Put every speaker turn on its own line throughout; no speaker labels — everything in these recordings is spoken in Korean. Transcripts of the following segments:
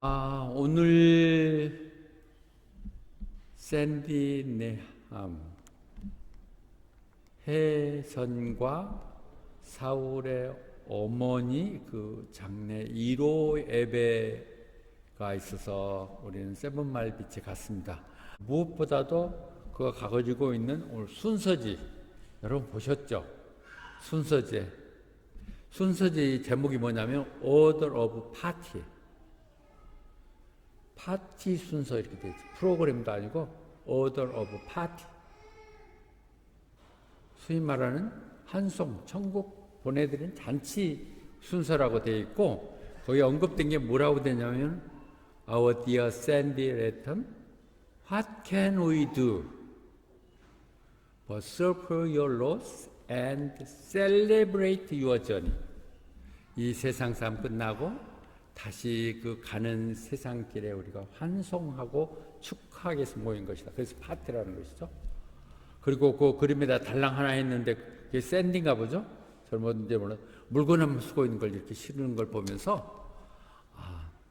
오늘 샌디 네함 혜선과 사울의 어머니 그 장례 1호 예배가 있어서 우리는 세븐마일 비치에 갔습니다. 무엇보다도 그가 가지고 있는 오늘 순서지, 여러분 보셨죠? 순서지 제목이 뭐냐면 Order of Party, 파티 순서 이렇게 되어 있어요. 프로그램도 아니고 Order of Party. 소위 말하는 한송, 천국 보내드린 잔치 순서라고 되어 있고, 거기 언급된 게 뭐라고 되냐면 Our dear Sandy Latham, what can we do but suffer your loss and celebrate your journey. 이 세상 삶 끝나고 다시 그 가는 세상길에 우리가 환송하고 축하하기 위해서 모인 것이다. 그래서 파티라는 것이죠. 그리고 그 그림에다 달랑 하나 했는데 그게 샌디인가 보죠? 젊은데 물건 한번 쓰고 있는 걸 이렇게 실는 걸 보면서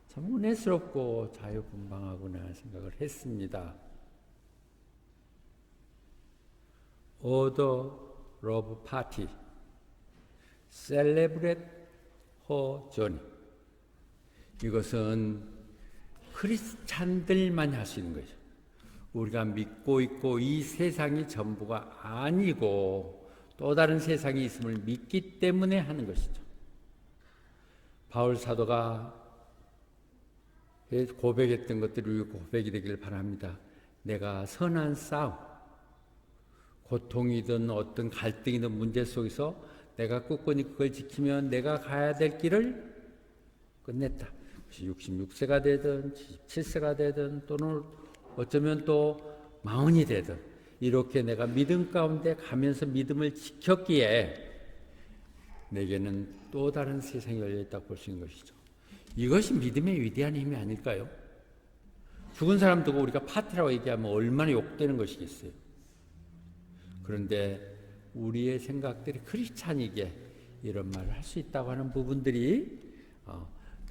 참 은혜스럽고 자유분방하구나 생각을 했습니다. Order of Party, Celebrate her journey. 이것은 크리스찬들만이 할 수 있는 거죠. 우리가 믿고 있고 이 세상이 전부가 아니고 또 다른 세상이 있음을 믿기 때문에 하는 것이죠. 바울 사도가 고백했던 것들이 고백이 되기를 바랍니다. 내가 선한 싸움, 고통이든 어떤 갈등이든 문제 속에서 내가 꿋꿋이 그걸 지키면 내가 가야 될 길을 끝냈다. 66세가 되든 77세가 되든 또는 어쩌면 또 40이 되든 이렇게 내가 믿음 가운데 가면서 믿음을 지켰기에 내게는 또 다른 세상이 열려있다고 볼 수 있는 것이죠. 이것이 믿음의 위대한 힘이 아닐까요? 죽은 사람 두고 우리가 파티라고 얘기하면 얼마나 욕되는 것이겠어요. 그런데 우리의 생각들이 크리스찬이기에 이런 말을 할 수 있다고 하는 부분들이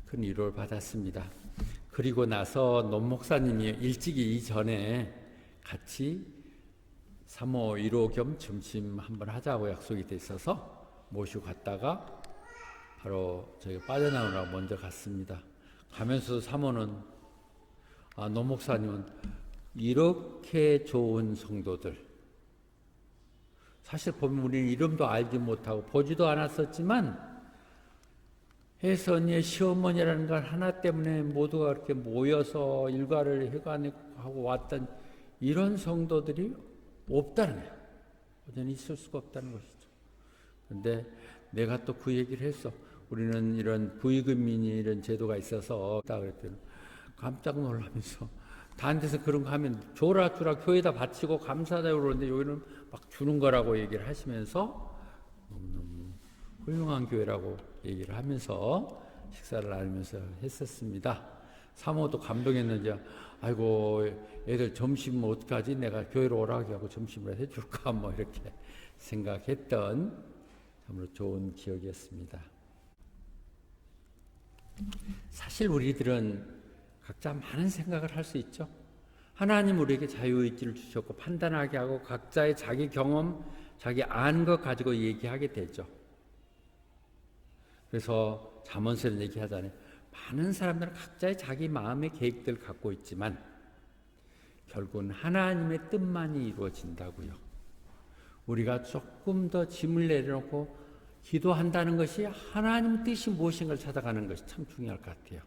큰 위로를 받았습니다. 그리고 나서 논 목사님이 일찍이 이전에 같이 3호 1호 겸 점심 한번 하자고 약속이 돼 있어서 모시고 갔다가 바로 저희가 빠져나오라고 먼저 갔습니다. 가면서 3호는 논 목사님은 이렇게 좋은 성도들, 사실 보면 우리는 이름도 알지 못하고 보지도 않았었지만 혜선이의 시어머니라는 걸 하나 때문에 모두가 그렇게 모여서 일과를 해가고 왔던 이런 성도들이 없다는 거예요. 여전히 있을 수가 없다는 것이죠. 그런데 내가 또 그 얘기를 했어. 우리는 이런 부의금민이 이런 제도가 있어서 딱 그랬더니 깜짝 놀라면서 다른 데서 그런 거 하면 줘라 교회에다 바치고 감사하다고 그러는데 여기는 막 주는 거라고 얘기를 하시면서 너무너무 훌륭한 교회라고 얘기를 하면서 식사를 나누면서 했었습니다. 사모도 감동했는지 아이고 애들 점심 어떡하지? 내가 교회로 오라고 하고 점심을 해줄까? 뭐 이렇게 생각했던 참으로 좋은 기억이었습니다. 사실 우리들은 각자 많은 생각을 할 수 있죠. 하나님 우리에게 자유의지를 주셨고 판단하게 하고 각자의 자기 경험, 자기 아는 것 가지고 얘기하게 되죠. 그래서 잠언서를 얘기하잖아요. 많은 사람들은 각자의 자기 마음의 계획들을 갖고 있지만 결국은 하나님의 뜻만이 이루어진다고요. 우리가 조금 더 짐을 내려놓고 기도한다는 것이 하나님 뜻이 무엇인가를 찾아가는 것이 참 중요할 것 같아요.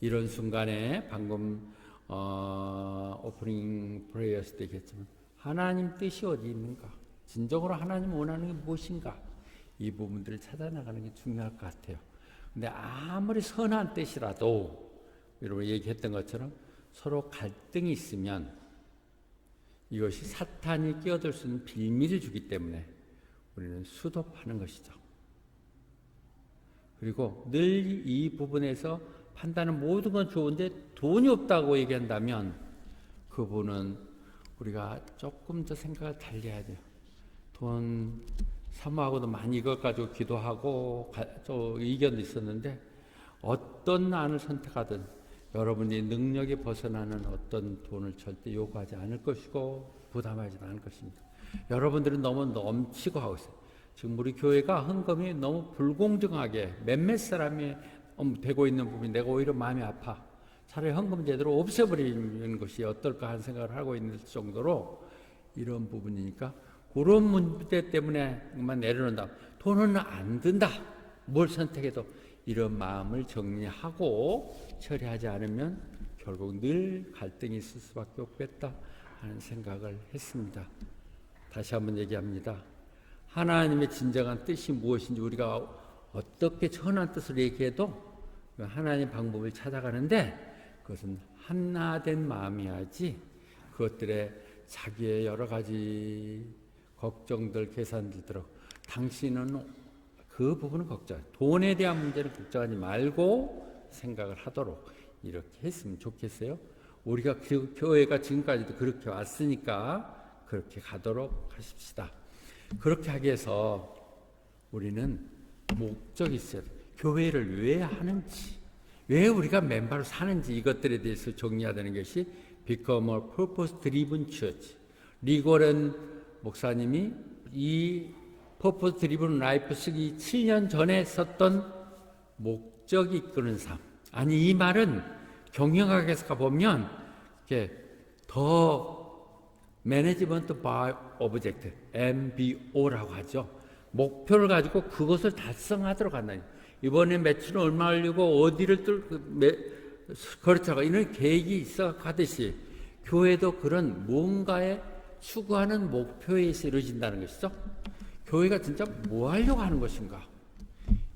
이런 순간에 방금 오프닝 프레이어스 때 얘기했지만 하나님 뜻이 어디 있는가? 진정으로 하나님 원하는 게 무엇인가? 이 부분들을 찾아나가는 게 중요할 것 같아요. 근데 아무리 선한 뜻이라도 여러분 얘기했던 것처럼 서로 갈등이 있으면 이것이 사탄이 끼어들 수 있는 빌미를 주기 때문에 우리는 수도하는 것이죠. 그리고 늘 이 부분에서 판단은 모든 건 좋은데 돈이 없다고 얘기한다면 그분은 우리가 조금 더 생각을 달리 해야 돼요. 돈 사모하고도 많이 이것 가지고 기도하고 또 의견도 있었는데 어떤 안을 선택하든 여러분이 능력에 벗어나는 어떤 돈을 절대 요구하지 않을 것이고 부담하지 않을 것입니다. 여러분들은 너무 넘치고 하고 있어요. 지금 우리 교회가 헌금이 너무 불공정하게 몇몇 사람이 되고 있는 부분이 내가 오히려 마음이 아파. 차라리 헌금 제도를 없애버리는 것이 어떨까 하는 생각을 하고 있는 정도로 이런 부분이니까 그런 문제 때문에만 내려놓는다. 돈은 안 든다. 뭘 선택해도 이런 마음을 정리하고 처리하지 않으면 결국 늘 갈등이 있을 수밖에 없겠다 하는 생각을 했습니다. 다시 한번 얘기합니다. 하나님의 진정한 뜻이 무엇인지 우리가 어떻게 선한 뜻을 얘기해도 하나님의 방법을 찾아가는데 그것은 하나된 마음이야지 그것들에 자기의 여러 가지 걱정들, 계산들 들어 당신은 그 부분은 걱정, 돈에 대한 문제는 걱정하지 말고 생각을 하도록 이렇게 했으면 좋겠어요. 우리가 교회가 지금까지도 그렇게 왔으니까 그렇게 가도록 하십시다. 그렇게 하기 위해서 우리는 목적이 있어야 돼요. 교회를 왜 하는지, 왜 우리가 맨발로 사는지 이것들에 대해서 정리해야 되는 것이 Become a Purpose Driven Church. 리고렌 목사님이 이 Purpose Driven Life 쓰기 7년 전에 썼던 목적이 이끄는 삶. 아니 이 말은 경영학에 보면 이렇게 더 Management by Object, MBO라고 하죠. 목표를 가지고 그것을 달성하도록 한다니. 이번에 매출은 얼마 올리고 어디를 거르차가 이런 계획이 있어 가듯이 교회도 그런 뭔가에 추구하는 목표에 이루어진다는 것이죠. 교회가 진짜 뭐 하려고 하는 것인가?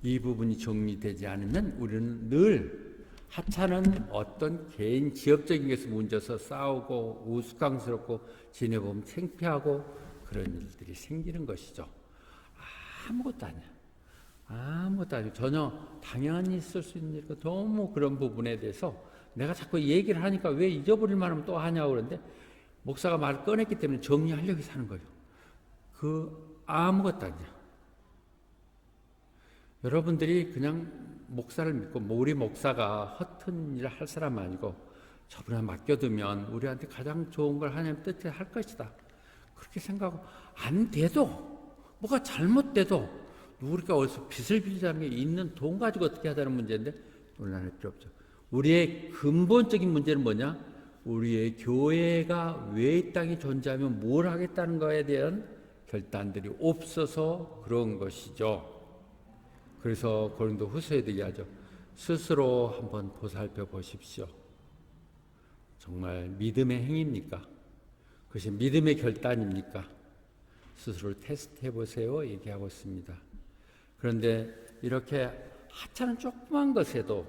이 부분이 정리되지 않으면 우리는 늘 하찮은 어떤 개인 지역적인 것에 문제서 싸우고 우스꽝스럽고 지내보면 창피하고 그런 일들이 생기는 것이죠. 아무것도 아니야. 아무것도 아니고 전혀 당연히 있을 수 있는 일이고 너무 그런 부분에 대해서 내가 자꾸 얘기를 하니까 왜 잊어버릴 만하면 또 하냐고 그러는데 목사가 말을 꺼냈기 때문에 정리하려고 사는 거예요. 그 아무것도 아니야. 여러분들이 그냥 목사를 믿고 우리 목사가 허튼 일을 할 사람 아니고 저분에 맡겨두면 우리한테 가장 좋은 걸 하나님 뜻에 할 것이다. 그렇게 생각하고 안 돼도 뭐가 잘못돼도 우리가 어디서 빚을 빌자는 게 있는 돈 가지고 어떻게 하자는 문제인데 논란할 필요 없죠. 우리의 근본적인 문제는 뭐냐? 우리의 교회가 왜 이 땅에 존재하면 뭘 하겠다는 거에 대한 결단들이 없어서 그런 것이죠. 그래서 고린도 후서에도 얘기하죠. 스스로 한번 보살펴 보십시오. 정말 믿음의 행위입니까? 그것이 믿음의 결단입니까? 스스로를 테스트해 보세요. 얘기하고 있습니다. 그런데 이렇게 하찮은 조그만 것에도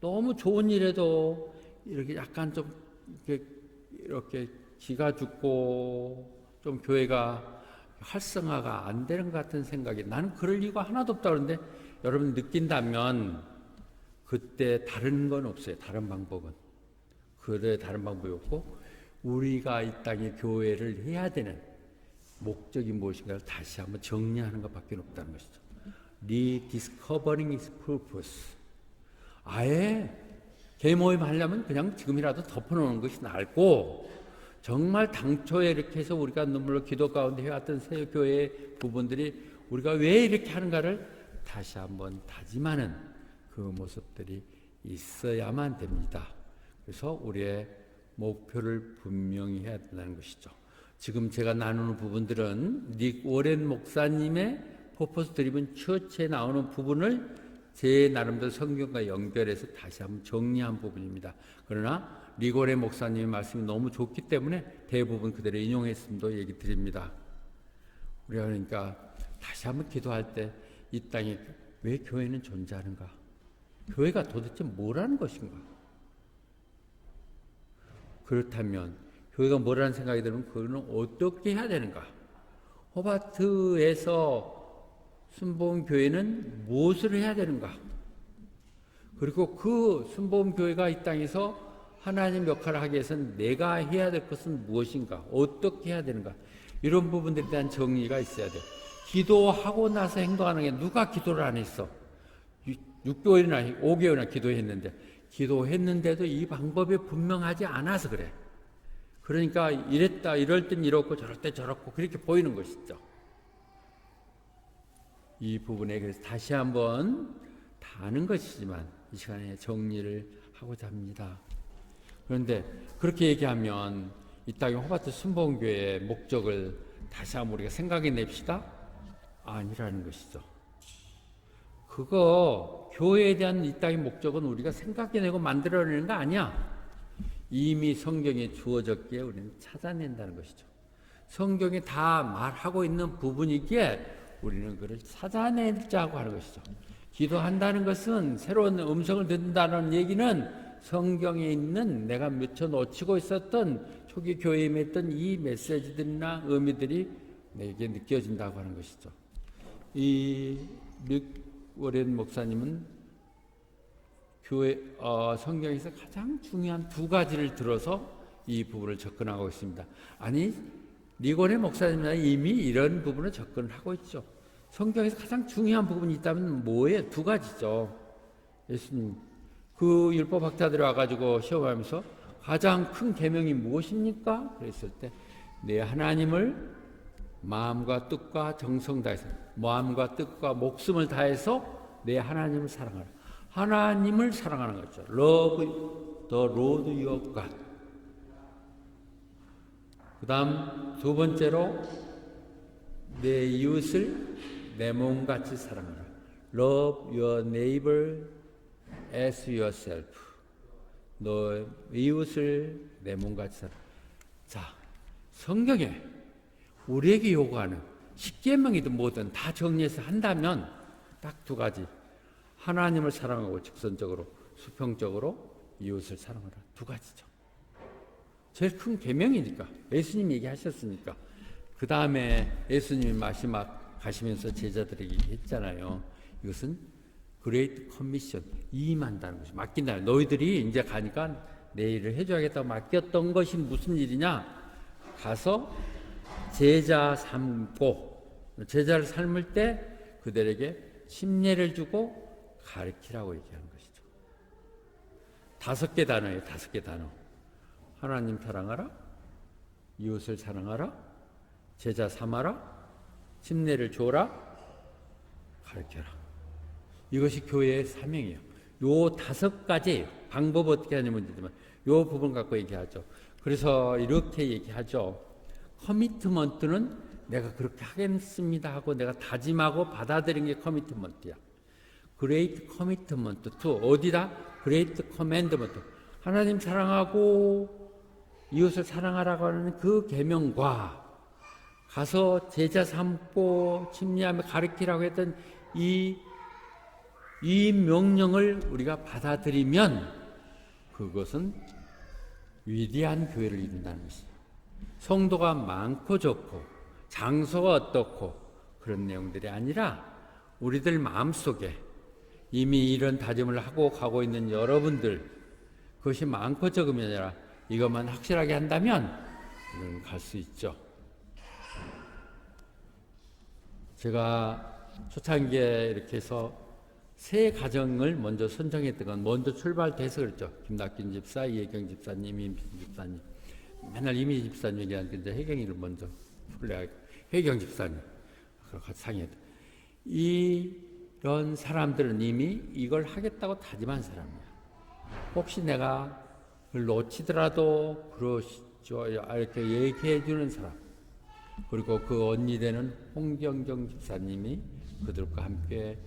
너무 좋은 일에도 이렇게 약간 좀 이렇게 기가 죽고 좀 교회가 활성화가 안 되는 것 같은 생각이 나는 그럴 이유가 하나도 없다 그러는데 여러분 느낀다면 그때 다른 건 없어요. 다른 방법은. 그래 다른 방법이 없고 우리가 이 땅에 교회를 해야 되는 목적이 무엇인가를 다시 한번 정리하는 것밖에 없다는 것이죠. Rediscovering its purpose. 아예 개모임 하려면 그냥 지금이라도 덮어놓는 것이 낫고 정말 당초에 이렇게 해서 우리가 눈물로 기도 가운데 해왔던 새교회의 부분들이 우리가 왜 이렇게 하는가를 다시 한번 다짐하는 그 모습들이 있어야만 됩니다. 그래서 우리의 목표를 분명히 해야 된다는 것이죠. 지금 제가 나누는 부분들은 닉 워렌 목사님의 퍼포스 드리븐 처치에 나오는 부분을 제 나름대로 성경과 연결해서 다시 한번 정리한 부분입니다. 그러나 닉 워렌 목사님의 말씀이 너무 좋기 때문에 대부분 그대로 인용했음도 얘기 드립니다. 우리가 그러니까 다시 한번 기도할 때 이 땅에 왜 교회는 존재하는가? 교회가 도대체 뭐라는 것인가? 그렇다면 교회가 뭐라는 생각이 들면 그거는 어떻게 해야 되는가? 호바트에서 순복음교회는 무엇을 해야 되는가? 그리고 그 순복음교회가 이 땅에서 하나님 역할을 하기 위해서는 내가 해야 될 것은 무엇인가? 어떻게 해야 되는가? 이런 부분들에 대한 정리가 있어야 돼. 기도하고 나서 행동하는 게 누가 기도를 안 했어? 6개월이나 5개월이나 기도했는데 기도했는데도 이 방법이 분명하지 않아서 그래. 그러니까 이랬다, 이럴 땐 이렇고 저럴 때 저렇고 그렇게 보이는 것이죠. 이 부분에 그래서 다시 한번 다 아는 것이지만 이 시간에 정리를 하고자 합니다. 그런데 그렇게 얘기하면 이 땅의 호바트 순복음교회의 목적을 다시 한번 우리가 생각해 냅시다? 아니라는 것이죠. 그거 교회에 대한 이 땅의 목적은 우리가 생각해내고 만들어내는 거 아니야. 이미 성경에 주어졌기에 우리는 찾아낸다는 것이죠. 성경에 다 말하고 있는 부분이기에 우리는 그걸 찾아내자고 하는 것이죠. 기도한다는 것은 새로운 음성을 듣는다는 얘기는 성경에 있는 내가 미처 놓치고 있었던 초기 교회에 맺던 이 메시지들이나 의미들이 내게 느껴진다고 하는 것이죠. 이 워렌 목사님은 교회 성경에서 가장 중요한 두 가지를 들어서 이 부분을 접근하고 있습니다. 아니, 리고네 목사님은 이미 이런 부분을 접근하고 있죠. 성경에서 가장 중요한 부분이 있다면 뭐예요? 두 가지죠. 예수님 그 율법학자들이 와가지고 시험하면서 가장 큰 계명이 무엇입니까? 그랬을 때 내 하나님을 마음과 뜻과 정성 다해서, 마음과 뜻과 목숨을 다해서 내 하나님을 사랑하라. 하나님을 사랑하는 거죠. Love the Lord your God. 그 다음 두 번째로 내 이웃을 내 몸같이 사랑하라. Love your neighbor as yourself. 너 이웃을 내 몸같이 사랑하라. 자, 성경에 우리에게 요구하는 10계명이든 뭐든 다 정리해서 한다면 딱 두 가지. 하나님을 사랑하고 직선적으로, 수평적으로 이웃을 사랑하라. 두 가지죠. 제일 큰 계명이니까. 예수님 얘기하셨으니까. 그 다음에 예수님이 마지막 가시면서 제자들에게 했잖아요. 이것은 그레이트 커미션, 임한다는 것이 맡긴다. 너희들이 이제 가니까 내 일을 해줘야겠다고 맡겼던 것이 무슨 일이냐? 가서 제자 삼고, 제자를 삶을 때 그들에게 침례를 주고 가르치라고 얘기하는 것이죠. 5개 단어예요. 5개 단어. 하나님 사랑하라, 이웃을 사랑하라, 제자 삼아라, 침례를 줘라, 가르쳐라. 이것이 교회의 사명이에요. 요 5가지예요. 방법 어떻게 하냐면 문제지만 요 부분 갖고 얘기하죠. 그래서 이렇게 얘기하죠. 커미트먼트는 내가 그렇게 하겠습니다 하고 내가 다짐하고 받아들인 게 커미트먼트야. 그레이트 커미트먼트 투 어디다? 그레이트 커맨드먼트. 하나님 사랑하고 이웃을 사랑하라고 하는 그 계명과 가서 제자 삼고 침례하며 가르치라고 했던 이 명령을 우리가 받아들이면 그것은 위대한 교회를 이룬다는 것이에요. 성도가 많고 적고 장소가 어떻고 그런 내용들이 아니라 우리들 마음속에 이미 이런 다짐을 하고 가고 있는 여러분들, 그것이 많고 적음이 아니라 이것만 확실하게 한다면 우리는 갈 수 있죠. 제가 초창기에 이렇게 해서 세 가정을 먼저 선정했던 건 먼저 출발돼서 그랬죠. 김낙균 집사, 이혜경 집사님, 이민진 집사님. 맨날 이민진 집사님 얘기하는데 이제 혜경이를 먼저 풀려야 혜경 집사님 같이 상의했다. 이런 사람들은 이미 이걸 하겠다고 다짐한 사람이야. 혹시 내가 그걸 놓치더라도 그러시죠 이렇게 얘기해 주는 사람. 그리고 그 언니 되는 홍경정 집사님이 그들과 함께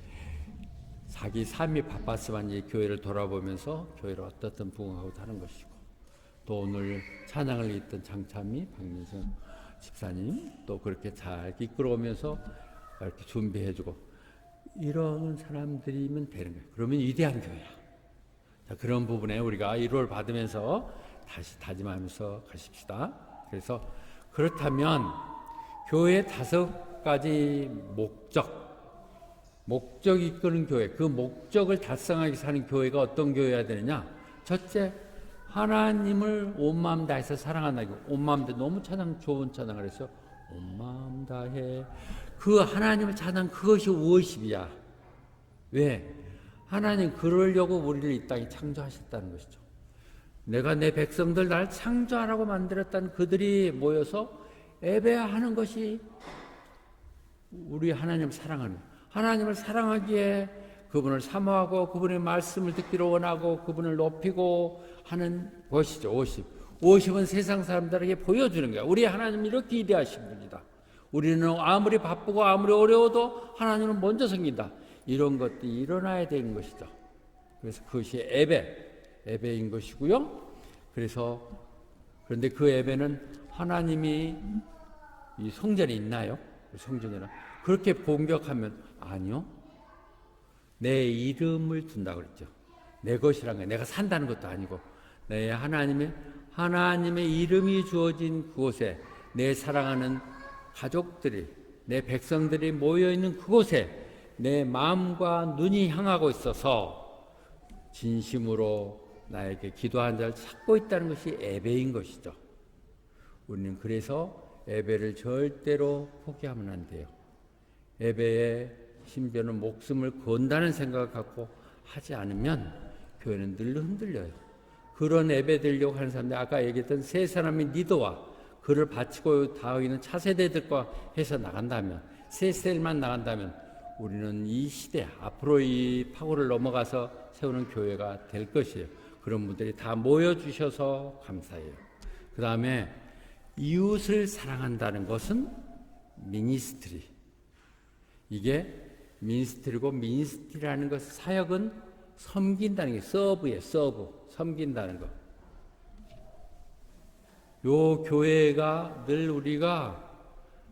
자기 삶이 바빴지만 이 교회를 돌아보면서 교회를 어떻든 부흥하고 하는 것이고, 또 오늘 찬양을 했던 장참이 박민성 집사님 또 그렇게 잘 이끌어오면서 이렇게 준비해주고, 이런 사람들이면 되는 거예요. 그러면 위대한 교회야. 자, 그런 부분에 우리가 위로를 받으면서 다시 다짐하면서 가십시다. 그래서 그렇다면 교회의 5가지 목적이 이끄는 교회, 그 목적을 달성하기 사는 교회가 어떤 교회여야 되느냐? 첫째, 하나님을 온 마음 다해서 사랑한다. 온 마음 다 너무 찬양, 좋은 찬양을 해서 온 마음 다해 그 하나님을 찬양, 그것이 워십이야. 왜? 하나님 그러려고 우리를 이 땅에 창조하셨다는 것이죠. 내가 내 백성들 날 창조하라고 만들었다는 그들이 모여서 예배하는 것이 우리 하나님을 사랑하는, 하나님을 사랑하기에 그분을 사모하고 그분의 말씀을 듣기를 원하고 그분을 높이고 하는 것이죠. 50은 세상 사람들에게 보여주는 거야. 우리 하나님은 이렇게 위대하신 분이다. 우리는 아무리 바쁘고 아무리 어려워도 하나님은 먼저 섬긴다. 이런 것들이 일어나야 되는 것이죠. 그래서 그것이 예배인 것이고요. 그런데 그 예배는 하나님이 이 성전에 있나요? 성전에는 그렇게 공격하면 아니요. 내 이름을 둔다 그랬죠. 내 것이란 거예요. 내가 산다는 것도 아니고 내 하나님의 이름이 주어진 그곳에 내 사랑하는 가족들이, 내 백성들이 모여 있는 그곳에 내 마음과 눈이 향하고 있어서 진심으로 나에게 기도한 자를 찾고 있다는 것이 예배인 것이죠. 우리는 그래서 예배를 절대로 포기하면 안 돼요. 예배에 심지어는 목숨을 건다는 생각을 갖고 하지 않으면 교회는 늘 흔들려요. 그런 예배 드리려고 하는 사람들, 아까 얘기했던 세 사람의 리더와 그를 바치고 다니는 차세대들과 해서 나간다면, 세 셀만 나간다면 우리는 이 시대, 앞으로 이 파고를 넘어가서 세우는 교회가 될 것이에요. 그런 분들이 다 모여주셔서 감사해요. 그 다음에 이웃을 사랑한다는 것은 미니스트리. 이게 미니스트리고, 미니스트리라는 것, 사역은 섬긴다는 게 서브예요. 섬긴다는 것. 요 교회가 늘 우리가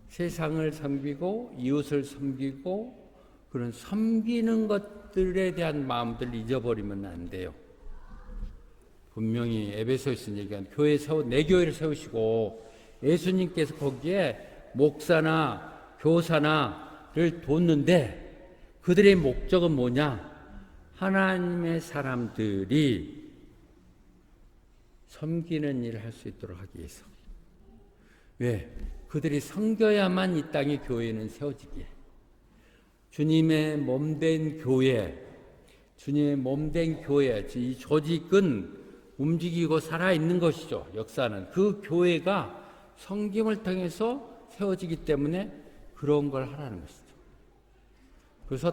세상을 섬기고 이웃을 섬기고 그런 섬기는 것들에 대한 마음들을 잊어버리면 안 돼요. 분명히 에베소에서 얘기한 내 교회를 세우시고 예수님께서 거기에 목사나 교사나를 뒀는데 그들의 목적은 뭐냐? 하나님의 사람들이 섬기는 일을 할 수 있도록 하기 위해서. 왜? 그들이 섬겨야만 이 땅의 교회는 세워지기에. 주님의 몸된 교회, 이 조직은 움직이고 살아있는 것이죠. 역사는. 그 교회가 섬김을 통해서 세워지기 때문에 그런 걸 하라는 것이죠. 그래서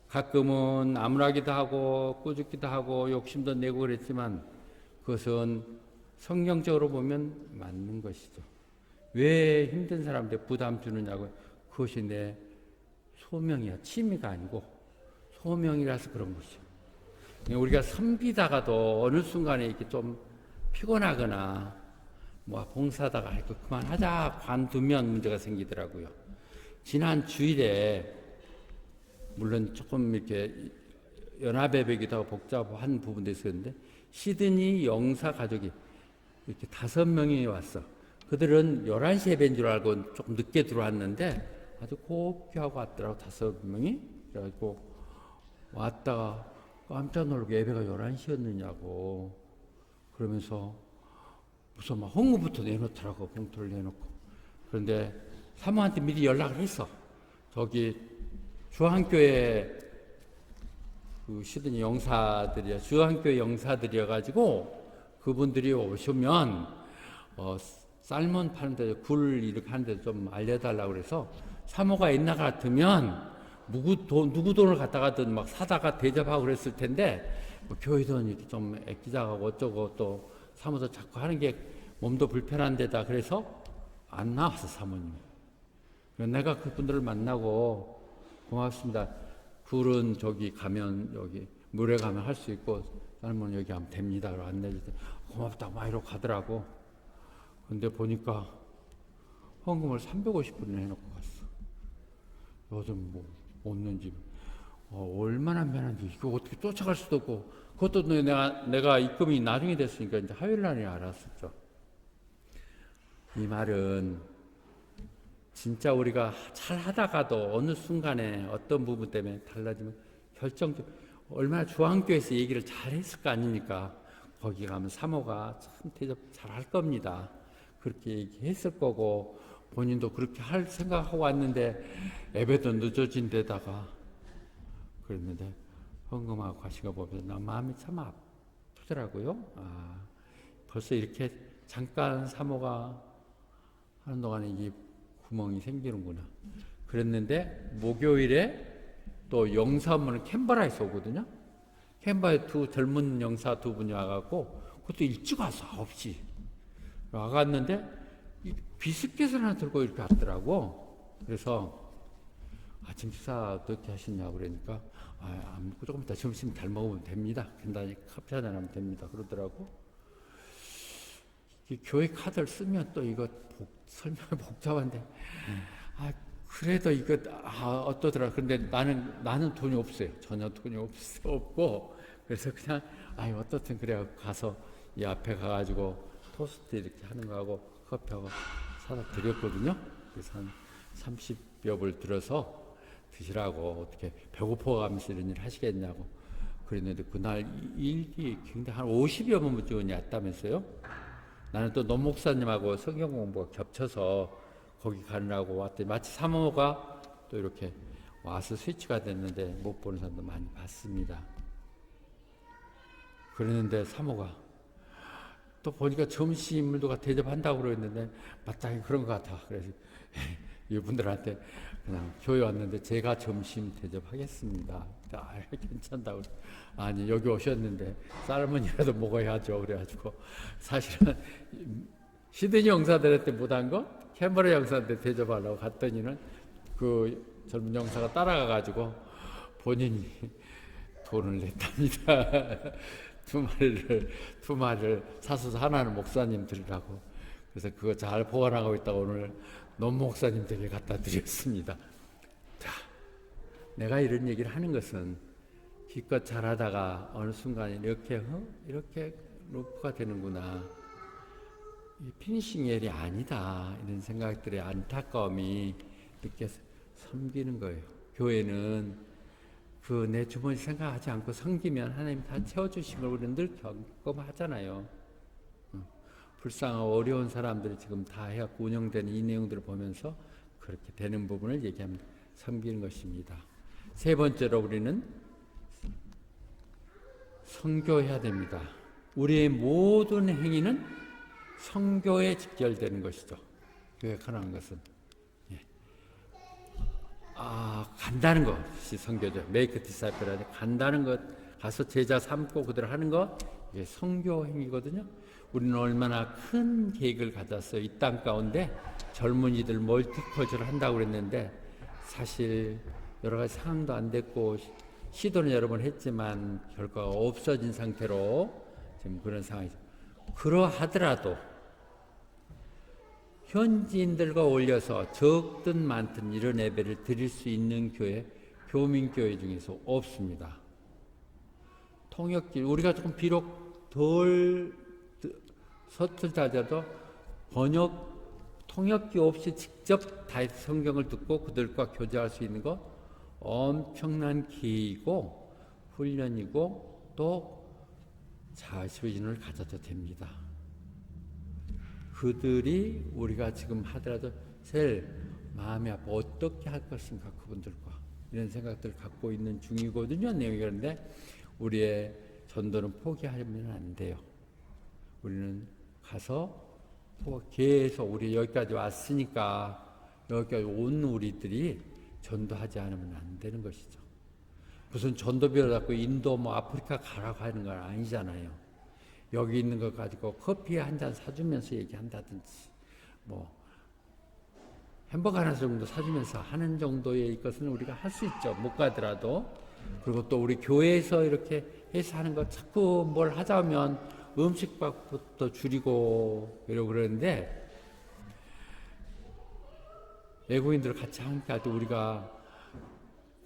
가끔은 암울하기도 하고 꾸짖기도 하고 욕심도 내고 그랬지만 그것은 성경적으로 보면 맞는 것이죠. 왜 힘든 사람한테 부담 주느냐고. 그것이 내 소명이야. 취미가 아니고 소명이라서 그런 것이요. 우리가 섬기다가도 어느 순간에 이렇게 좀 피곤하거나 봉사하다가 이거 그만하자 관두면 문제가 생기더라고요. 지난 주일에 물론 조금 이렇게 연합예배기도 하고 복잡한 부분도 있었는데 시드니 영사 가족이 이렇게 5명이 왔어. 그들은 11시 예배인 줄 알고 조금 늦게 들어왔는데 아주 곱게 하고 왔더라고. 5명이. 그래가지고 왔다가 깜짝 놀라고 예배가 11시였느냐고 그러면서 무슨 막 헌금부터 내놓더라고. 봉투를 내놓고. 그런데 사모한테 미리 연락을 했어. 저기 주한교회 그 시드니 영사들이야. 주한교회 영사들이어가지고 그분들이 오시면 쌀몬 파는데 굴 이렇게 하는데 좀 알려달라고 그래서 사모가 옛날 같으면 누구 돈을 갖다가든 막 사다가 대접하고 그랬을 텐데 교회 돈 이렇게 좀 아끼자고 어쩌고 또 사모도 자꾸 하는 게 몸도 불편한 데다 그래서 안 나왔어 사모님. 내가 그분들을 만나고 고맙습니다. 굴은 저기 가면 여기 물에 가면 할 수 있고 쌀몬 여기 하면 됩니다. 그러고 안내줄 때 고맙다고 막 이러고 가더라고. 근데 보니까 헌금을 350불이나 해놓고 갔어. 요즘 없는지 얼마나 미안한지 이거 어떻게 쫓아갈 수도 없고 그것도 내가 입금이 나중에 됐으니까 이제 화요일 날에 알았었죠. 이 말은 진짜 우리가 잘 하다가도 어느 순간에 어떤 부분 때문에 달라지면 얼마나 주한교회에서 얘기를 잘 했을 거 아닙니까? 거기 가면 사모가 참 대접 잘 할 겁니다. 그렇게 얘기했을 거고 본인도 그렇게 할 생각하고 왔는데 예배도 늦어진 데다가 그랬는데 헌금하고 가신 거 보면서 나 마음이 참 아프더라고요. 벌써 이렇게 잠깐 사모가 하는 동안에 이게 구멍이 생기는구나. 그랬는데 목요일에 또 영사 업무는 캔버라에서 오거든요. 캔버라에 젊은 영사 두 분이 와갖고 그것도 일찍 와서 9시 와갔는데 비스킷을 하나 들고 이렇게 왔더라고. 그래서 아침 식사 어떻게 하셨냐고 그러니까 안 먹고 조금 이따 점심 잘 먹으면 됩니다. 간단히 커피 한잔 하면 됩니다. 그러더라고. 이 교회 카드를 쓰면 또 이거 설명이 복잡한데 그래도 이거 어떠더라. 근데 나는 돈이 없어요. 전혀 돈이 없고 그래서 그냥 어떻든 그래 가서 이 앞에 가가지고 토스트 이렇게 하는 거하고 커피하고 사다 드렸거든요. 그래서 한 30여 불 들어서 드시라고 어떻게 배고파가면서 이런 일 하시겠냐고 그랬는데 그날 일이 굉장히 한 50여 번쯤 왔다면서요. 나는 또 노 목사님하고 성경 공부가 겹쳐서 거기 가느라고 왔더니 마치 사모가 또 이렇게 와서 스위치가 됐는데 못 보는 사람도 많이 봤습니다. 그랬는데 사모가 또 보니까 점심을 누가 대접한다고 그랬는데 마땅히 그런 것 같아. 그래서 이분들한테 그냥 교회 왔는데 제가 점심 대접하겠습니다. 괜찮다고. 아니 여기 오셨는데 쌀문이라도 먹어야죠. 그래가지고 사실은 시드니 영사들한테 못한 거 캔버라 영사한테 대접하려고 갔더니는 그 젊은 영사가 따라가가지고 본인이 돈을 냈답니다. 두 마리를 사서 하나는 목사님 드리라고. 그래서 그거 잘 보관하고 있다가 오늘 논 목사님들에게 갖다 드렸습니다. 자, 내가 이런 얘기를 하는 것은 기껏 잘하다가 어느 순간에 이렇게 루프가 되는구나. 이 피니싱 엘이 아니다. 이런 생각들의 안타까움이 느껴서 섬기는 거예요. 교회는 그 내 주머니 생각하지 않고 섬기면 하나님 다 채워주신 걸 우리는 늘 경험하잖아요. 불쌍하고 어려운 사람들이 지금 다 해갖고 운영되는 이 내용들을 보면서 그렇게 되는 부분을 얘기하면 섬기는 것입니다. 세 번째로 우리는 선교해야 됩니다. 우리의 모든 행위는 선교에 직결되는 것이죠. 교회 가는 것은 간다는 것이 선교죠. 메이크 디사이플 간다는 것, 가서 제자 삼고 그대로 하는 것, 이게 선교 행위거든요. 우리는 얼마나 큰 계획을 가졌어요. 이 땅 가운데 젊은이들 멀티컬처를 한다고 그랬는데 사실 여러 가지 상황도 안 됐고 시도는 여러 번 했지만 결과가 없어진 상태로 지금 그런 상황이죠. 그러하더라도 현지인들과 올려서 적든 많든 이런 예배를 드릴 수 있는 교회, 교민교회 중에서 없습니다. 통역기, 우리가 조금 비록 덜 서툴다 하더라도 통역기 없이 직접 다이어트 성경을 듣고 그들과 교제할 수 있는 것 엄청난 기회이고 훈련이고 또 자신을 가져도 됩니다. 그들이 우리가 지금 하더라도 제일 마음이 아파 어떻게 할 것인가 그분들과 이런 생각들을 갖고 있는 중이거든요. 내용이 그런데 우리의 전도는 포기하면 안 돼요. 우리는 가서 계속 우리 여기까지 왔으니까 여기까지 온 우리들이 전도하지 않으면 안 되는 것이죠. 무슨 전도비를 갖고 인도 아프리카 가라고 하는 건 아니잖아요. 여기 있는 것 가지고 커피 한 잔 사주면서 얘기한다든지 햄버거 하나 정도 사주면서 하는 정도의 것은 우리가 할 수 있죠. 못 가더라도. 그리고 또 우리 교회에서 이렇게 해서 하는 거 자꾸 뭘 하자면 음식값부터 줄이고 이러고 그러는데 외국인들 같이 함께 할 때 우리가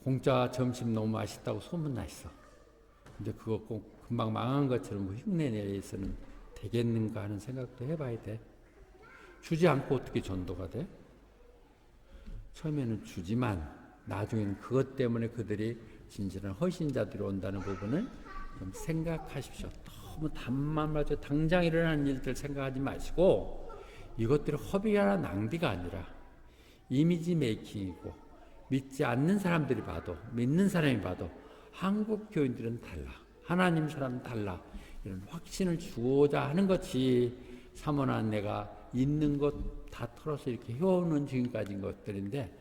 공짜 점심 너무 맛있다고 소문나 있어. 근데 그거 꼭 금방 망한 것처럼 흉내내서는 되겠는가 하는 생각도 해봐야 돼. 주지 않고 어떻게 전도가 돼? 처음에는 주지만 나중에는 그것 때문에 그들이 진실한 헌신자들이 온다는 부분을 좀 생각하십시오. 너무 답만 맞아 당장 일어나는 일들 생각하지 마시고 이것들이 허비나 낭비가 아니라 이미지 메이킹이고 믿지 않는 사람들이 봐도 믿는 사람이 봐도 한국 교인들은 달라. 하나님 사람은 달라. 이런 확신을 주고자 하는 것이 사모나 내가 있는 것 다 털어서 이렇게 해오는 지금까지인 것들인데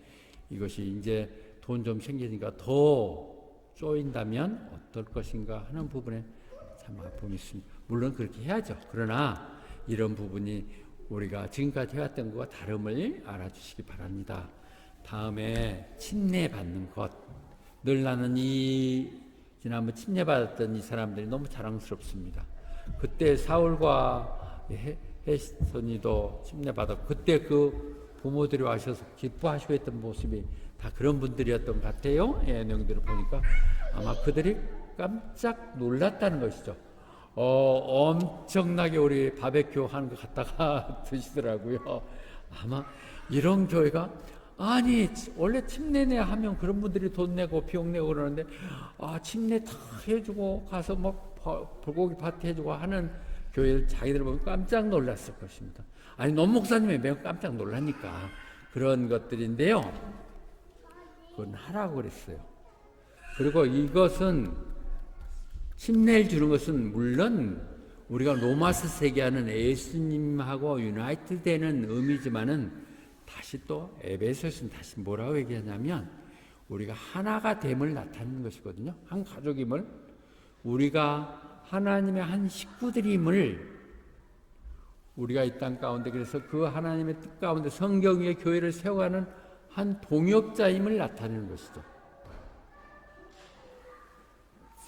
이것이 이제 돈 좀 생기니까 더 쪼인다면 어떨 것인가 하는 부분에 참 아픔이 있습니다. 물론 그렇게 해야죠. 그러나 이런 부분이 우리가 지금까지 해왔던 것과 다름을 알아주시기 바랍니다. 다음에 침례받는 것. 늘 나는 지난번 침례받았던 이 사람들이 너무 자랑스럽습니다. 그때 사울과 헤스더니도 침례받았고 그때 그 부모들이 와셔서 기뻐하시고 했던 모습이 다 그런 분들이었던 것 같아요. 내용들을 보니까 아마 그들이 깜짝 놀랐다는 것이죠. 엄청나게 우리 바베큐 하는 거 갖다가 드시더라고요. 아마 이런 교회가 아니 원래 침례네 하면 그런 분들이 돈 내고 비용 내고 그러는데 침례 다 해주고 가서 막 불고기 파티 해주고 하는 교회를 자기들 보면 깜짝 놀랐을 것입니다. 아니 논 목사님이 매우 깜짝 놀라니까 그런 것들인데요. 그건 하라고 그랬어요. 그리고 이것은 침례를 주는 것은 물론 우리가 로마서 세계하는 예수님하고 유나이트 되는 의미지만은 다시 또 에베소서는 다시 뭐라고 얘기하냐면 우리가 하나가 됨을 나타내는 것이거든요. 한 가족임을 우리가 하나님의 한 식구들임을 우리가 이 땅 가운데 그래서 그 하나님의 뜻 가운데 성경 위에 교회를 세워가는 한 동역자임을 나타내는 것이죠.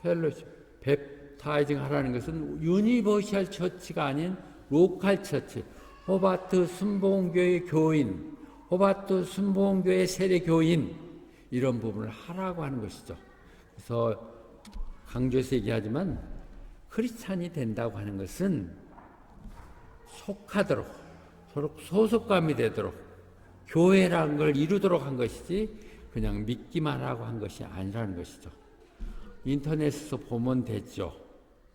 펠로십, 웹타이징 하라는 것은 유니버셜 처치가 아닌 로컬 처치, 호바트 순복음교회 교인, 호바트 순복음교회 세례 교인 이런 부분을 하라고 하는 것이죠. 그래서 강조해서 얘기하지만 크리스찬이 된다고 하는 것은 속하도록 서로 소속감이 되도록 교회라는 걸 이루도록 한 것이지 그냥 믿기만 하고 한 것이 아니라는 것이죠. 인터넷에서 보면 되죠.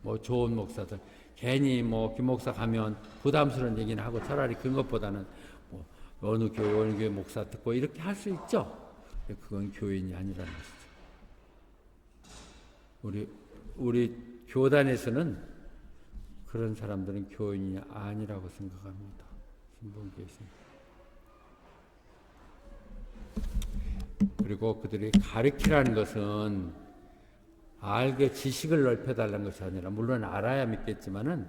뭐 좋은 목사들 괜히 뭐 김 목사 가면 부담스러운 얘기는 하고 차라리 그런 것보다는 뭐 어느 교회 목사 듣고 이렇게 할 수 있죠. 그건 교인이 아니라는 것이죠. 우리 교단에서는 그런 사람들은 교인이 아니라고 생각합니다. 신봉교에서는. 그리고 그들이 가르치라는 것은 알게 지식을 넓혀달라는 것이 아니라 물론 알아야 믿겠지만은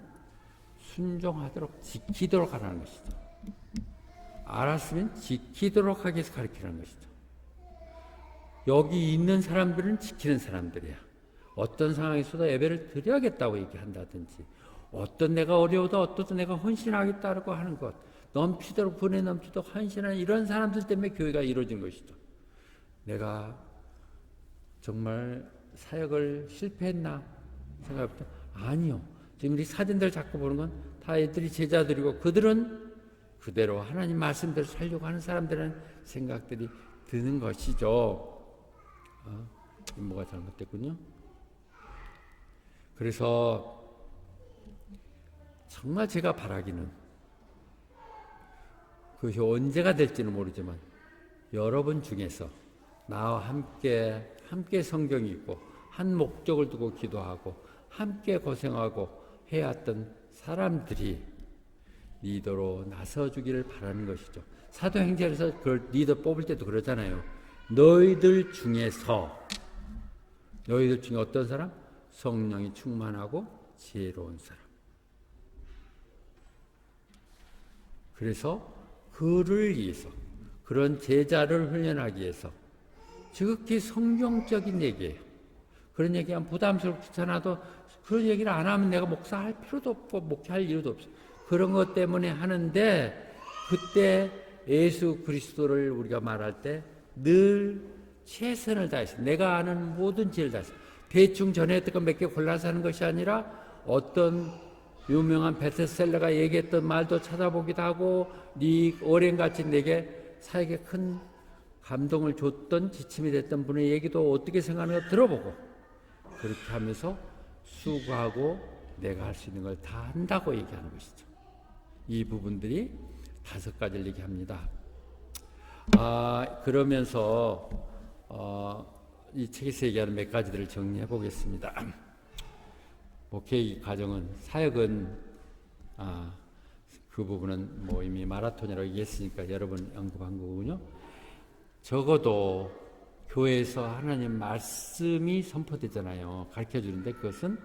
순종하도록 지키도록 하라는 것이죠. 알았으면 지키도록 하기 위해서 가르치라는 것이죠. 여기 있는 사람들은 지키는 사람들이야. 어떤 상황에서도 예배를 드려야겠다고 얘기한다든지 어떤 내가 어려워도 어떤 내가 헌신하겠다고 하는 것 넘치도록 분에 넘치도록 헌신하는 이런 사람들 때문에 교회가 이루어진 것이죠. 내가 정말 사역을 실패했나 생각해보면 아니요. 지금 우리 사진들 자꾸 보는 건 다 애들이 제자들이고 그들은 그대로 하나님 말씀대로 살려고 하는 사람들은 생각들이 드는 것이죠. 뭐가 잘못됐군요. 그래서 정말 제가 바라기는 그것이 언제가 될지는 모르지만 여러분 중에서 나와 함께 성경이 있고 한 목적을 두고 기도하고 함께 고생하고 해왔던 사람들이 리더로 나서주기를 바라는 것이죠. 사도행전에서 그걸 리더 뽑을 때도 그러잖아요. 너희들 중에 어떤 사람? 성령이 충만하고 지혜로운 사람. 그래서 그를 위해서 그런 제자를 훈련하기 위해서 지극히 성경적인 얘기예요. 그런 얘기하면 부담스럽고 귀찮아도 그런 얘기를 안 하면 내가 목사할 필요도 없고 목회할 이유도 없어. 그런 것 때문에 하는데 그때 예수 그리스도를 우리가 말할 때 늘 최선을 다해서 내가 아는 모든 지혜를 다해서 대충 전했던 거 몇 개 골라서 하는 것이 아니라 어떤 유명한 베스트셀러가 얘기했던 말도 찾아보기도 하고 네 어린같이 내게 사역에 큰 감동을 줬던 지침이 됐던 분의 얘기도 어떻게 생각하는가 들어보고 그렇게 하면서 수고하고 내가 할 수 있는 걸 다 한다고 얘기하는 것이죠. 이 부분들이 5가지를 얘기합니다. 그러면서 이 책에서 얘기하는 몇 가지들을 정리해 보겠습니다. 목회 과정은 사역은 그 부분은 뭐 이미 마라톤이라고 얘기했으니까 여러 번 언급한 거군요. 적어도 교회에서 하나님 말씀이 선포되잖아요. 가르쳐 주는데 그것은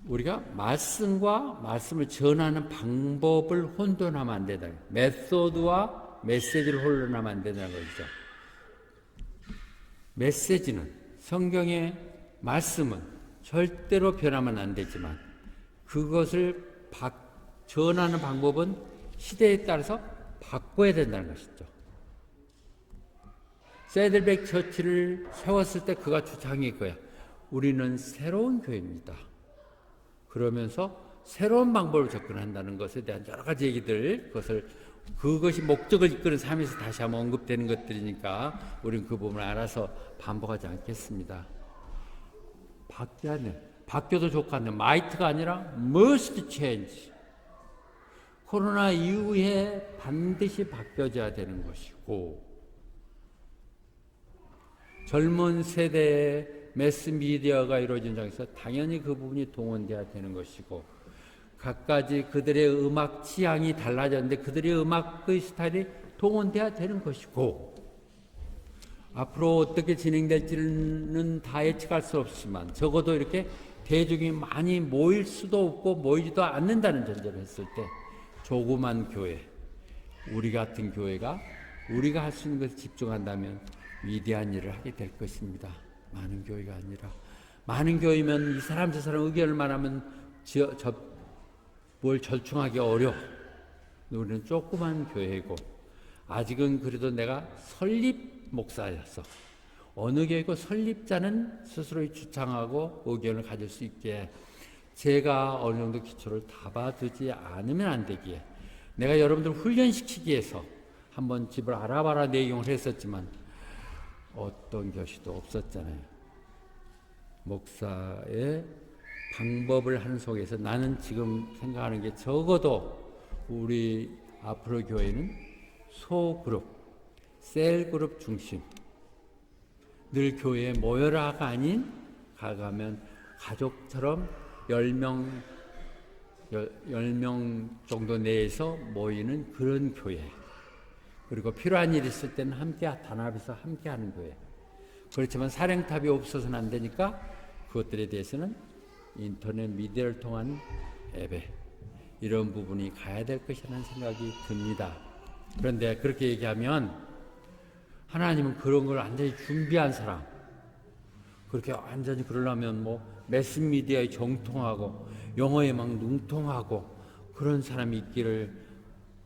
우리가 말씀과 말씀을 전하는 방법을 혼돈하면 안 된다. 메소드와 메시지를 혼돈하면 안 된다는 거죠. 메시지는 성경의 말씀은 절대로 변하면 안 되지만 그것을 전하는 방법은 시대에 따라서 바꿔야 된다는 것이죠. 세들백 처치를 세웠을 때 그가 주장할 거야. 우리는 새로운 교회입니다. 그러면서 새로운 방법을 접근한다는 것에 대한 여러 가지 얘기들, 그것이 목적을 이끄는 삶에서 다시 한번 언급되는 것들이니까 우리는 그 부분을 알아서 반복하지 않겠습니다. 바뀌어도 좋겠네. 마이트가 아니라 must change. 코로나 이후에 반드시 바뀌어져야 되는 것이고, 젊은 세대의 매스미디어가 이루어진 장에서 당연히 그 부분이 동원돼야 되는 것이고, 각가지 그들의 음악 취향이 달라졌는데 그들의 음악의 스타일이 동원돼야 되는 것이고, 앞으로 어떻게 진행될지는 다 예측할 수 없지만 적어도 이렇게 대중이 많이 모일 수도 없고 모이지도 않는다는 전제를 했을 때 조그만 교회, 우리 같은 교회가 우리가 할 수 있는 것에 집중한다면 위대한 일을 하게 될 것입니다. 많은 교회가 아니라, 많은 교회면 이 사람 저 사람 의견을 말하면 뭘 절충하기 어려워. 우리는 조그만 교회고, 아직은 그래도 내가 설립 목사였어. 어느 교회고 설립자는 스스로 주창하고 의견을 가질 수 있게 제가 어느 정도 기초를 잡아두지 않으면 안 되기에, 내가 여러분들 훈련시키기 위해서 한번 집을 알아봐라 내용을 했었지만 어떤 교시도 없었잖아요. 목사의 방법을 하는 속에서 나는 지금 생각하는 게 적어도 우리 앞으로 교회는 소그룹, 셀그룹 중심, 늘 교회에 모여라가 아닌 가가면 가족처럼 10명 정도 내에서 모이는 그런 교회, 그리고 필요한 일이 있을 때는 함께 단합해서 함께하는 교회. 그렇지만 사령탑이 없어서는 안 되니까 그것들에 대해서는 인터넷 미디어를 통한 예배, 이런 부분이 가야 될 것이라는 생각이 듭니다. 그런데 그렇게 얘기하면 하나님은 그런 걸 완전히 준비한 사람, 그렇게 완전히 그러려면 뭐 매스미디어에 정통하고 영어에 막 능통하고 그런 사람이 있기를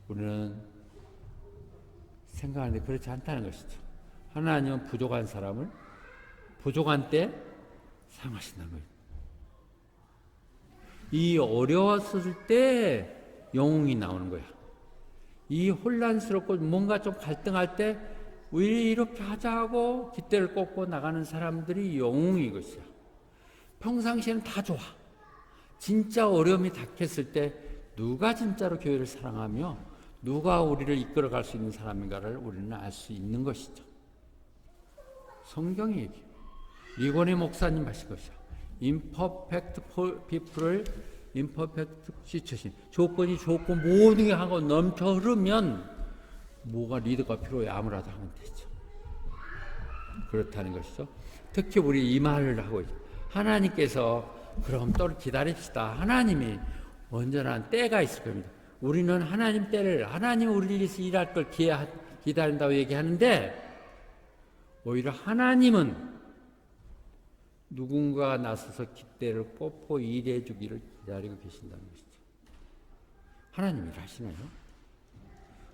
우리는 생각하는데 그렇지 않다는 것이죠. 하나님은 부족한 사람을 부족한 때 사용하신다는 거예요. 이 어려웠을 때 영웅이 나오는 거야. 이 혼란스럽고 뭔가 좀 갈등할 때 왜 이렇게 하자 하고 깃대를 꽂고 나가는 사람들이 영웅이 것이야. 평상시에는 다 좋아. 진짜 어려움이 닥쳤을 때 누가 진짜로 교회를 사랑하며 누가 우리를 이끌어갈 수 있는 사람인가를 우리는 알 수 있는 것이죠. 성경이 얘기해요. 리고네 목사님 하신 것이야. imperfect people을 imperfect situation. 조건이 좋고 모든 게 하고 넘쳐 흐르면 뭐가 리더가 필요해. 아무라도 하면 되죠. 그렇다는 것이죠. 특히 우리 이 말을 하고 있죠. 하나님께서 그럼 또 기다립시다. 하나님이 언제나 때가 있을 겁니다. 우리는 하나님 때를, 하나님 우리를 위해서 일할 걸 기다린다고 얘기하는데, 오히려 하나님은 누군가가 나서서 깃대를 꽂고 일해 주기를 기다리고 계신다는 것이죠. 하나님이 일하시나요?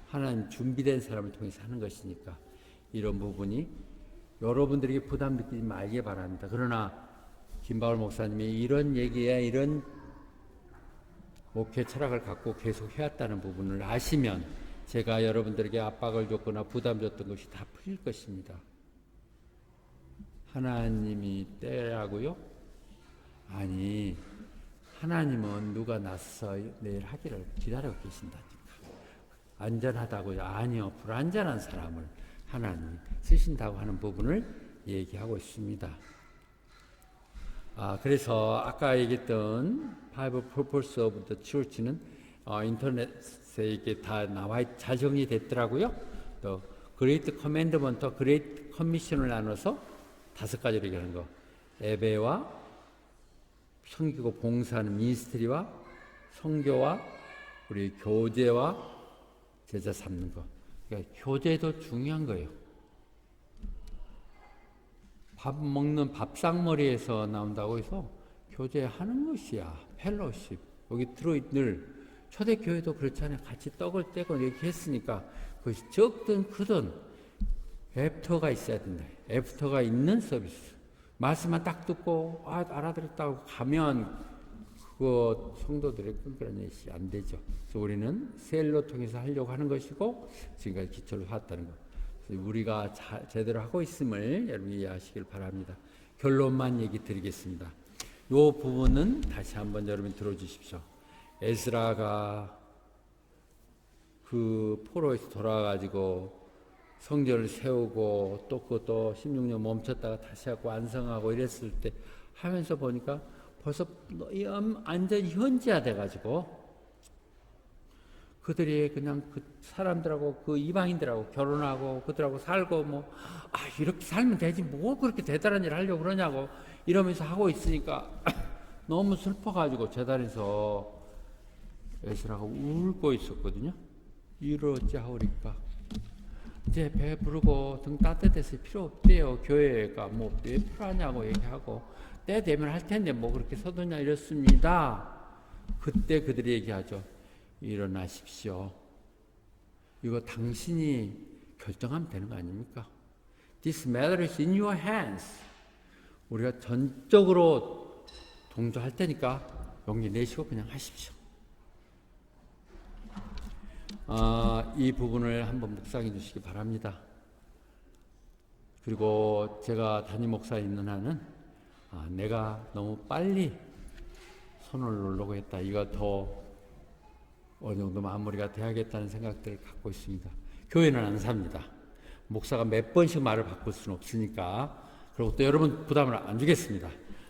하나님 준비된 사람을 통해서 하는 것이니까 이런 부분이 여러분들에게 부담 느끼지 말기 바랍니다. 그러나 김바울 목사님이 이런 얘기야, 이런 목회 철학을 갖고 계속 해왔다는 부분을 아시면 제가 여러분들에게 압박을 줬거나 부담 줬던 것이 다 풀릴 것입니다. 하나님이 때라고요? 아니, 하나님은 누가 나서 내일 하기를 기다리고 계신다니까. 안전하다고요? 아니요. 불안전한 사람을 하나님이 쓰신다고 하는 부분을 얘기하고 있습니다. 그래서 아까 얘기했던 Bible Purpose of the Church는 인터넷에 이게 다 잘 정리됐더라고요. 또 Great Commandment와 Great Commission을 나눠서 5가지로 얘기하는 거. 예배와 섬기고 봉사하는 미니스트리와 선교와 우리 교제와 제자 삼는 거. 그러니까 교제도 중요한 거예요. 밥 먹는 밥상머리에서 나온다고 해서 교제하는 것이야. 펠로십. 여기 들어있는 초대교회도 그렇잖아요. 같이 떡을 떼고 얘기했으니까 그것이 적든 크든 애프터가 있어야 된다. 애프터가 있는 서비스. 말씀만 딱 듣고 알아들었다고 가면 그거 성도들의 끈끈한 것이 안 되죠. 그래서 우리는 셀로 통해서 하려고 하는 것이고 지금까지 기초를 쌓았다는 것. 우리가 제대로 하고 있음을 여러분이 이해하시길 바랍니다. 결론만 얘기 드리겠습니다. 이 부분은 다시 한번 여러분 들어주십시오. 에스라가 그 포로에서 돌아와가지고 성전을 세우고 또 그것도 16년 멈췄다가 다시 하고 완성하고 이랬을 때 하면서 보니까 벌써 완전히 현지화돼가지고 그들이 그냥 그 사람들하고 그 이방인들하고 결혼하고 그들하고 살고 이렇게 살면 되지 뭐 그렇게 대단한 일을 하려고 그러냐고 이러면서 하고 있으니까 너무 슬퍼가지고 제단에서 에스라가 울고 있었거든요. 이를 어찌하오리까. 이제 배부르고 등 따뜻해서 필요 없대요. 교회가 왜 필요하냐고 얘기하고 때 되면 할 텐데 그렇게 서두냐 이랬습니다. 그때 그들이 얘기하죠. 일어나십시오. 이거 당신이 결정하면 되는 거 아닙니까? This matter is in your hands. 우리가 전적으로 동조할 테니까 용기 내시고 그냥 하십시오. 이 부분을 한번 묵상해 주시기 바랍니다. 그리고 제가 담임 목사에 있는 한은 내가 너무 빨리 손을 놓으려고 했다. 이거 더 어느 정도 마무리가 돼야겠다는 생각들을 갖고 있습니다. 교회는 안 삽니다. 목사가 몇 번씩 말을 바꿀 수는 없으니까. 그리고 또 여러분 부담을 안 주겠습니다.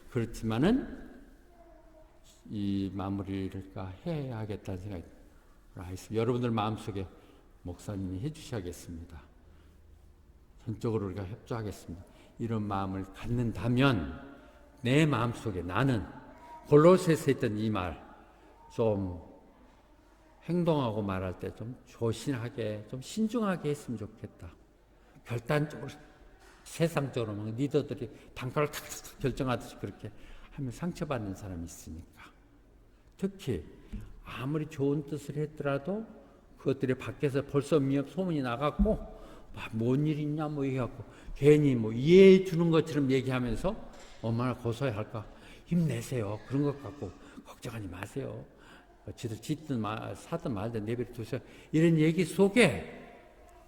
그렇지만은 이 마무리를 해야 하겠다는 생각이 있습니다. 여러분들 마음속에 목사님이 해주셔야겠습니다. 전적으로 우리가 협조하겠습니다. 이런 마음을 갖는다면 내 마음속에 나는 골로새서에 있던 이 말 좀 행동하고 말할 때 좀 조신하게 좀 신중하게 했으면 좋겠다. 결단적으로 세상적으로 리더들이 단가를 탁탁 결정하듯이 그렇게 하면 상처받는 사람이 있으니까. 특히 아무리 좋은 뜻을 했더라도 그것들이 밖에서 벌써 소문이 나갔고 뭔 일 있냐 얘기하고 괜히 이해해 주는 것처럼 얘기하면서 얼마나 고소해야 할까. 힘내세요. 그런 것 갖고 걱정하지 마세요. 지들 짓든 사든 말든 내버려 두세요. 이런 얘기 속에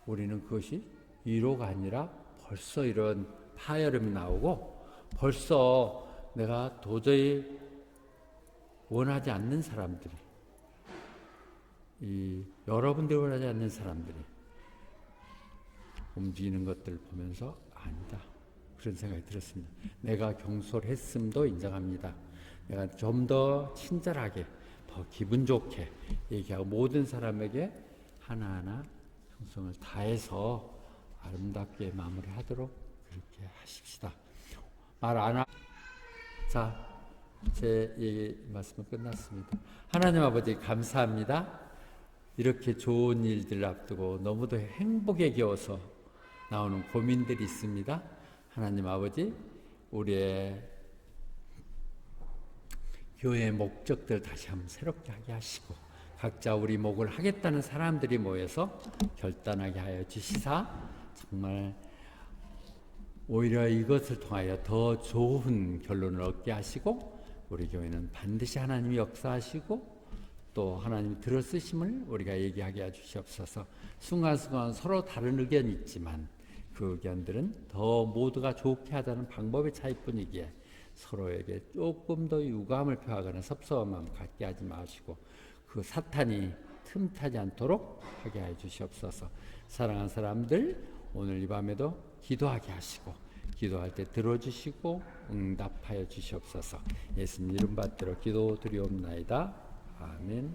우리는 그것이 위로가 아니라 벌써 이런 파열음이 나오고 벌써 내가 도저히 원하지 않는 사람들이 여러분들이 원하지 않는 사람들이 움직이는 것들을 보면서 아니다. 그런 생각이 들었습니다. 내가 경솔했음도 인정합니다. 내가 좀 더 친절하게 더 기분 좋게 얘기하고 모든 사람에게 하나하나 충성을 다해서 아름답게 마무리하도록 그렇게 하십시다. 말 안 하. 자, 제 얘기 말씀은 끝났습니다. 하나님 아버지 감사합니다. 이렇게 좋은 일들 앞두고 너무도 행복에 겨워서 나오는 고민들이 있습니다. 하나님 아버지, 우리의 교회의 목적들 다시 한번 새롭게 하게 하시고 각자 우리 목을 하겠다는 사람들이 모여서 결단하게 하여 주시사 정말 오히려 이것을 통하여 더 좋은 결론을 얻게 하시고 우리 교회는 반드시 하나님이 역사하시고 또 하나님이 들어쓰심을 우리가 얘기하게 해주시옵소서. 순간순간 서로 다른 의견이 있지만 그 의견들은 더 모두가 좋게 하자는 방법의 차이뿐이기에 서로에게 조금 더 유감을 표하거나 섭섭한 마음 갖게 하지 마시고 그 사탄이 틈타지 않도록 하게 해 주시옵소서. 사랑하는 사람들 오늘 이 밤에도 기도하게 하시고 기도할 때 들어주시고 응답하여 주시옵소서. 예수님 이름 받들어 기도 드리옵나이다. 아멘.